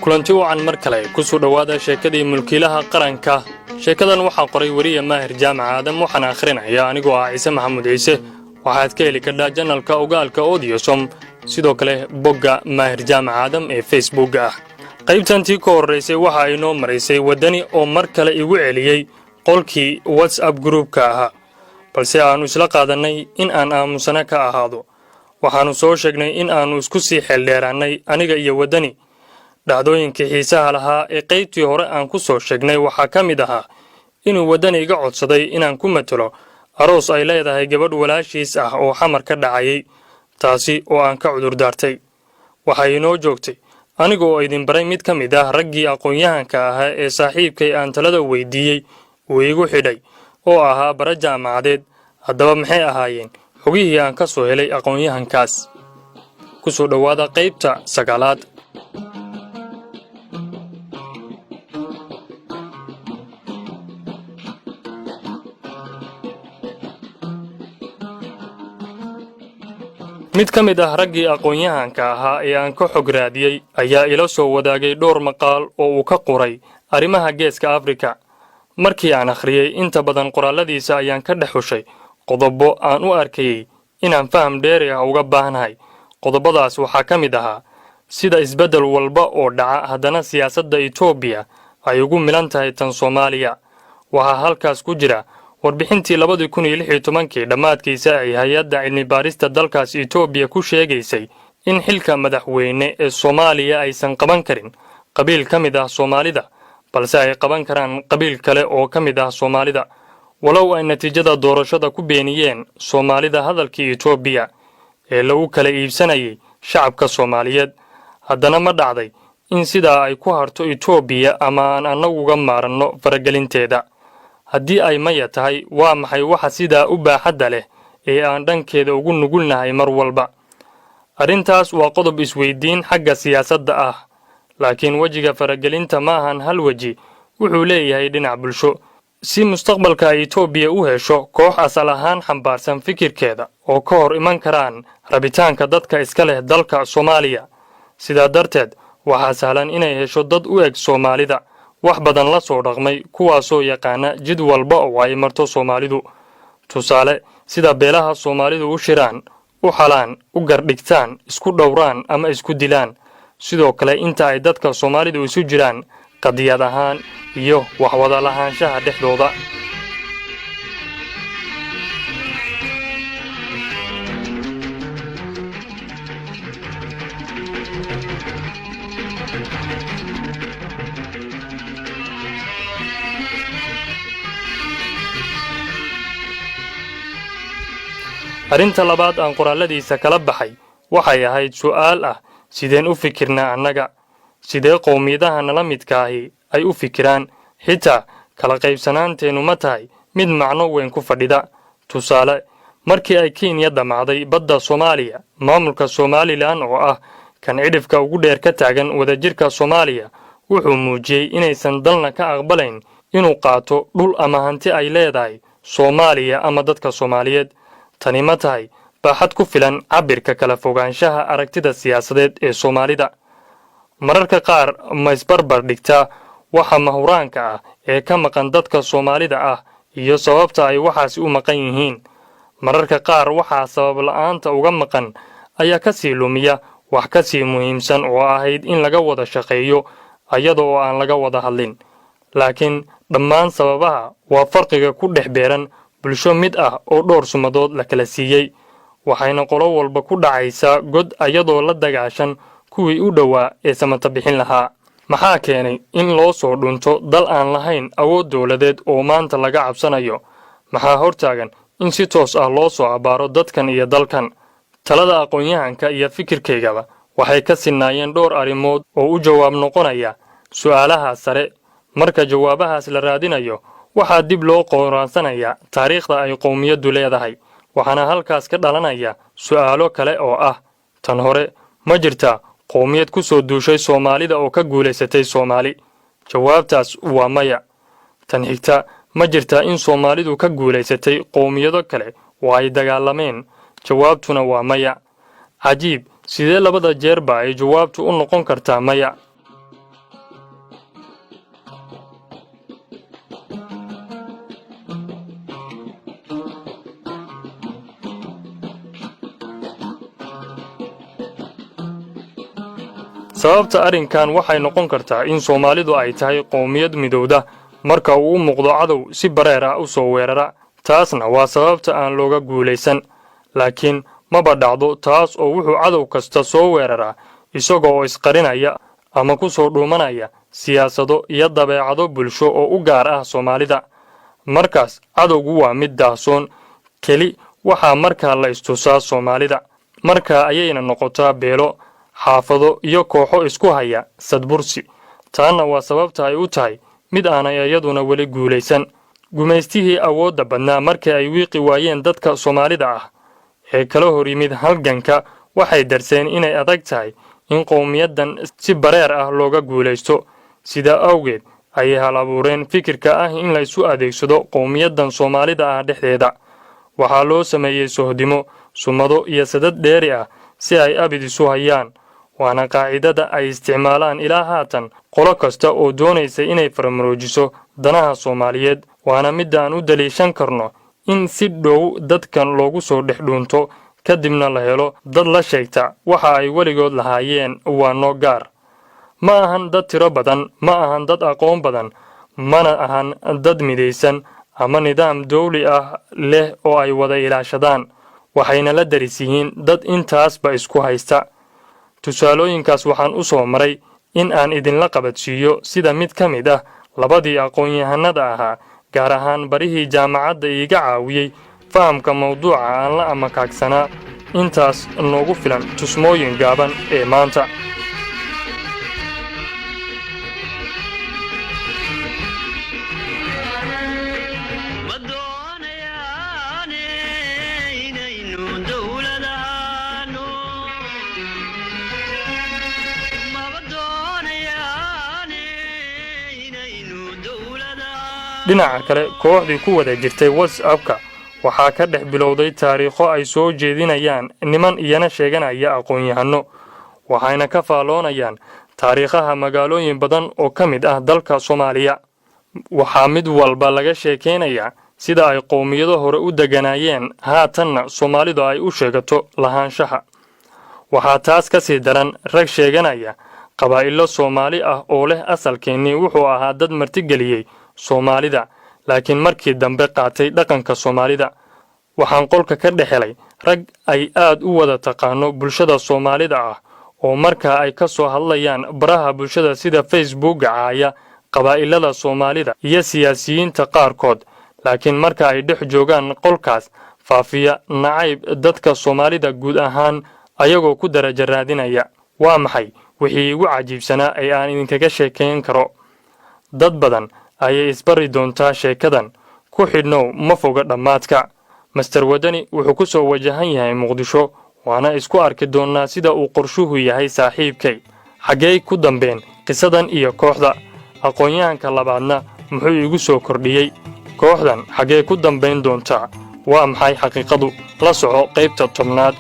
kulanti wacan mar kale ku soo dhawaada sheekadii mulkiilaha qaranka. sheekadan waxaa qoray wariye Maahir Jaamac Aadam waxaan akhrinayaa anigoo ah Ciise Maxamuud Ciise. waxaad ka heli kartaa channelka ogaalka Audiosom sidoo kale bogga Maahir Jaamac Aadam ee Facebook ah. qaybtantii ka horeysay waxa ay noo mareysay wadani oo mar kale igu celiyay qolkii WhatsApp groupka ahaa, balse aanu isla qaadanay in aan aamusana ka ahaado. waxaanu soo sheegnay in aanu isku sii xeeldheeraanay aniga iyo wadani. dhacdooyinkii xiisaha lahaa ee qaybtii hore aan ku soo sheegnay waxaa ka mid ahaa inuu wadani iga codsaday inaan ku matalo aroos ay leedahay gabadh walaashiis ah oo xamar ka dhacayay, taasi oo aan ka cudur daartay. waxay inoo joogtay aniga oo idin baray mid ka mid ah raggii aqoon-yahanka ahaa ee saaxiibkay aan talada weydiiyey uu igu xidhay oo ahaa bara jaamacadeed. haddaba maxay ahaayeen xogihii aan ka soo helay aqoon-yahankaas? ku soo dhawaada qaybta 9aad. mid ka mid ah raggii aqoon-yahanka ahaa ee aan ka xog raadiyey ayaa ila soo wadaagay dhowr maqaal oo uu ka qoray arrimaha Geeska Afrika. markii aan akhriyay inta badan qoraaladiisa ayaan ka dhex xushay qodobo aan u arkayay inaan faham dheeri ah uga baahnahay. qodobadaas waxaa ka mid ahaa sida isbeddel walba oo dhaca haddana siyaasadda Itoobiya ay ugu milan tahay tan Soomaaliya. waxaa halkaas ku jira warbixintii 2016 dhammaadkiisa ay hay'adda cilmi baarista dalkaas Itoobiya ku sheegaysay in xilka madaxweyne ee Soomaaliya aysan qaban karin qabiil ka mid ah Soomaalida, balse ay qaban karaan qabiil kale oo ka mid ah Soomaalida. walow ay natiijada doorashada ku beeniyeen Soomaalida hadalkii Itoobiya ee lagu kala iibsanayay shacabka Soomaaliyeed, haddana ma dhacday in sidaa ay ku harto Itoobiya ama aan annaguga maaranno faragelinteeda. haddii ay maya tahay, waa maxay waxa sidaa u baaxadda leh ee aan dhankeeda ugu nugulnahay mar walba? arrintaas waa qodob isweydiin xagga siyaasadda ah, laakiin wejiga faragelinta maahan hal weji, wuxuu leeyahay dhinac bulsho. si mustaqbalka ay Itoobiya u hesho koox asal ahaan xambaarsan fikirkeeda oo ka hor iman karaan rabitaanka dadka iska leh dalka Soomaaliya. sidaa darteed waxaa sahlan inay hesho dad u eg Soomaalida, wax badan la soo dhaqmay, kuwaasoo yaqaana jid walba oo ay marto Soomaalidu. tusaale, sida beelaha Soomaalidu u shiraan, u xalaan, u gardhigtaan, isku dhowraan ama isku dilaan. sidoo kale inta ay dadka Soomaalidu isu jiraan qadiyad ahaan iyo wax wada lahaanshaha dhexdooda. arrinta labaad aan qoraaladiisa kala baxay waxay ahayd su'aal ah sideen u fikirnaa annaga, sidee qowmiyadaha nala midkaahi ay u fikiraan, xitaa kala qaybsanaanteennu ma tahay mid macno weyn ku fadhida. tusaale, markii ay Kenya damacday badda Soomaaliya, maamulka Somaliland oo ah kan cidhifka ugu dheer ka taagan wadajirka Soomaaliya wuxuu muujiyey inaysan dalna ka aqbalayn inuu qaato dhul ama hanti ay leedahay Soomaaliya ama dadka Soomaaliyeed. tani ma tahay baaxad ku filan cabirka kala fogaanshaha aragtida siyaasadeed ee Soomaalida? mararka qaar ma isbarbar dhigtaa waxa mahuraanka ah ee ka maqan dadka Soomaalida ah iyo sababta ay waxaasi u maqan yihiin. mararka qaar waxaa sabab la'aanta uga maqan ayaa ka sii lumiya wax ka sii muhiimsan oo ahayd in laga wada shaqeeyo iyadoo aan laga wada hadlin. laakiin dhammaan sababaha waa farqiga ku dhex beeran bulsho mid ah oo dhowr sumadood la kala siiyey, waxayna qolo walba ku dhacaysaa god iyadoo la dagaashan kuwii u dhowaa ee samata bixin lahaa. maxaa keenay in loo soo dhunto dal aan lahayn awood dowladeed oo maanta laga cabsanayo? maxaa hortaagan in si toos ah loo soo abaaro dadkan iyo dalkan? talada aqoon-yahanka iyo fikirkaygaba waxay ka sinaayeen dhowr arrimood oo u jawaab noqonaya su'aalahaas sare. marka jawaabahaas la raadinayo waxaa dib loo qoraansanaya taariikhda ay qowmiyaddu leedahay, waxaana halkaas ka dhalanaya su'aalo kale oo ah: tan hore, ma jirtaa qowmiyad ku soo duushay Soomaalida oo ka guulaysatay Soomaali? jawaabtaas waa maya. tan xigta, ma jirtaa in Soomaalidu ka guulaysatay qowmiyado kale oo ay dagaalameen? jawaabtuna waa maya. cajiib, sidee labada jeerba ay jawaabtu u noqon kartaa maya? sababta arrinkan waxay noqon kartaa in Soomaalidu ay tahay qowmiyad midowda marka uu u muuqdo cadow si bareer ah u soo weerara. taasna waa sababta aan looga guulaysan. laakiin maba dhacdo taas oo wuxuu cadow kasta soo weeraraa isagoo isqarinaya ama ku soo dhuumanaya siyaasado iyo dabeecado bulsho oo u gaar ah Soomaalida. markaas cadowgu waa mid daahsoon keli waxaa markaa la istusaa Soomaalida. markaa ayayna noqotaa beelo, xaafado iyo kooxo isku haya sadbursi. taana waa sababta ay u tahay mid aanay iyaduna weli guulaysan. gumaystihii awoodda badnaa markii ay wiiqi waayeen dadka Soomaalida ah ee kala hor yimid halganka waxay darseen inay adag tahay in qowmiyadan si bareer ah looga guulaysto. sida awgeed ayay hal abuureen fikirka ah in la isu adeegsado qowmiyadan Soomaalida ah dhexdeeda. waxaa loo sameeyey sohdimo, sumado iyo sadad dheeri ah si ay abid isu hayaan. waana qaacidada ay isticmaalaan ilaa haatan qolo kasta oo doonaysa inay farmaroojiso danaha Soomaaliyeed. waana midaan u daliishan karno in si dhow dadkan loogu soo dhex dhuunto kadibna la helo dad la sheegta waxa ay weligood lahaayeen waa noo gaar. ma ahan dad tiro badan, ma ahan dad aqoon badan, mana ahan dad midaysan ama nidaam dawli ah leh oo ay wada ilaashadaan. waxayna la daris yihiin dad intaasba isku haysta. tusaalooyinkaas waxaan u soo maray in aan idinla qabadsiiyo sida mid ka mid ah labadii aqoon-yahanada ahaa gaar ahaan barihii jaamacadda iiga caawiyey fahamka mawduuca aan la amakaagsanaa. intaas noogu filan tusmooyin gaaban ee maanta. dhinaca kale kooxdii ku wada jirtay WhatsApp-ka waxaa ka dhex bilowday taariikho ay soo jeedinayaan niman iyana sheeganaya aqoon-yahano. waxayna ka faaloonayaan taariikhaha magaalooyin badan oo ka mid ah dalka Soomaaliya. waxaa mid walba laga sheekeynayaa sida ay qowmiyado hore u deganaayeen haatanna Soomaalidu ay u sheegato lahaanshaha. waxaa taas ka sii daran rag sheeganaya qabaa'ilo Soomaali ah oo leh asalkeennii wuxuu ahaa dad martigeliyey Soomaalida laakiin markii dambe qaatay dhaqanka Soomaalida. waxaan qolka ka dhexelay rag ay aad u wada taqaano bulshada Soomaalida ah oo markaa ay ka soo hadlayaan baraha bulshada sida Facebook caaya qabaa'ilada Soomaalida iyo siyaasiyiinta qaarkood. laakiin marka ay dhex joogaan qolkaas faafiya nacayb dadka Soomaalida guud ahaan ayagoo ku darajo raadinaya. waa maxay wixii ugu cajiibsanaa ee aan idinkaga sheekayn karo? dad badan ayay isbari doontaa sheekadan. ku xidhnow ma foga dhammaadka. Master Wadani wuxuu ku soo wajahan yahay Muqdisho waana isku arki doonaa sida uu qorshuhu yahay saaxiibkay. xaggee ku dambeen qisadan iyo kooxda? aqoon-yahanka labaadna muxuu igu soo kordhiyey? kooxdan xaggee ku dambayn doontaa? waa maxay xaqiiqadu? la soco qaybta 10aad.